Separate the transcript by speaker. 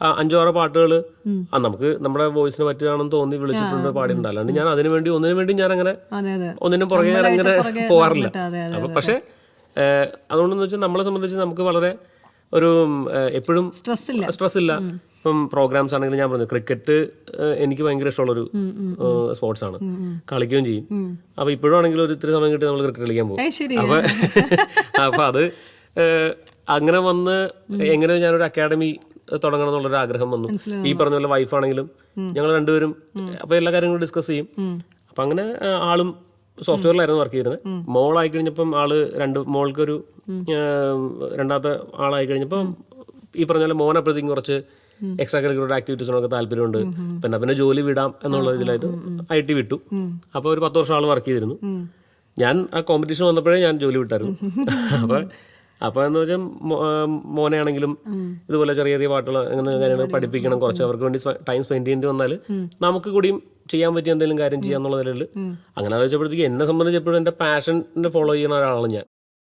Speaker 1: 5-6 പാട്ടുകൾ നമുക്ക് നമ്മുടെ വോയിസിന് പറ്റുകയാണെന്ന് തോന്നി വിളിച്ചിട്ടുണ്ട്, പാടിയിട്ടുണ്ട്. അല്ലാണ്ട് ഞാൻ ഒന്നിനു വേണ്ടി ഞാൻ അങ്ങനെ ഒന്നിനും പുറകെ അങ്ങനെ പോകാറില്ല. അപ്പം പക്ഷേ അതുകൊണ്ടെന്ന് വെച്ചാൽ നമ്മളെ സംബന്ധിച്ച് നമുക്ക് വളരെ ഒരു എപ്പോഴും സ്ട്രെസ് ഇല്ല. ഇപ്പം പ്രോഗ്രാംസ് ആണെങ്കിലും ഞാൻ പറഞ്ഞു ക്രിക്കറ്റ് എനിക്ക് ഭയങ്കര ഇഷ്ടമുള്ളൊരു സ്പോർട്സ് ആണ്, കളിക്കുകയും ചെയ്യും. അപ്പോൾ ഇപ്പോഴും ആണെങ്കിലും ഒരു ഇത്തിരി സമയം കിട്ടി നമ്മൾ ക്രിക്കറ്റ് കളിക്കാൻ പോകും. അപ്പം അത് അങ്ങനെ വന്ന് എങ്ങനെയോ ഞാനൊരു അക്കാഡമി തുടങ്ങണം എന്നുള്ളൊരു ആഗ്രഹം വന്നു. ഈ പറഞ്ഞ പോലെ വൈഫാണെങ്കിലും ഞങ്ങൾ രണ്ടുപേരും അപ്പോൾ എല്ലാ കാര്യങ്ങളും ഡിസ്കസ് ചെയ്യും. അപ്പം അങ്ങനെ ആളും സോഫ്റ്റ്വെയറിലായിരുന്നു വർക്ക് ചെയ്തിരുന്നത്. മോളായി കഴിഞ്ഞപ്പം മോൾക്കൊരു രണ്ടാമത്തെ ആളായി കഴിഞ്ഞപ്പം ഈ പറഞ്ഞ പോലെ മോനെ പ്രതി കുറച്ച് എക്സ്ട്രാ കരിക്കുലർ ആക്ടിവിറ്റീസിനൊക്കെ താല്പര്യമുണ്ട്. പിന്നെ ജോലി വിടാം എന്നുള്ള ഇതിലായിട്ട് IT വിട്ടു. അപ്പോൾ ഒരു 10 വർഷം ആൾ വർക്ക് ചെയ്തിരുന്നു. ഞാൻ ആ കോമ്പറ്റീഷൻ വന്നപ്പോഴേ ഞാൻ ജോലി വിട്ടായിരുന്നു. അപ്പോൾ എന്ന് വെച്ചാൽ മോനെ ആണെങ്കിലും ഇതുപോലെ ചെറിയ ചെറിയ പാട്ടുകൾ അങ്ങനെ കാര്യങ്ങൾ പഠിപ്പിക്കണം, കുറച്ച് അവർക്ക് വേണ്ടി ടൈം സ്പെൻഡ് ചെയ്യേണ്ടി വന്നാൽ നമുക്ക് കൂടിയും ചെയ്യാൻ പറ്റിയ എന്തെങ്കിലും കാര്യം ചെയ്യാന്നുള്ള നിലയിൽ അങ്ങനെ വെച്ചപ്പോഴത്തേക്ക് എന്നെ സംബന്ധിച്ചപ്പോഴും എൻ്റെ പാഷനെ ഫോളോ ചെയ്യുന്ന ഒരാളാണ് ഞാൻ.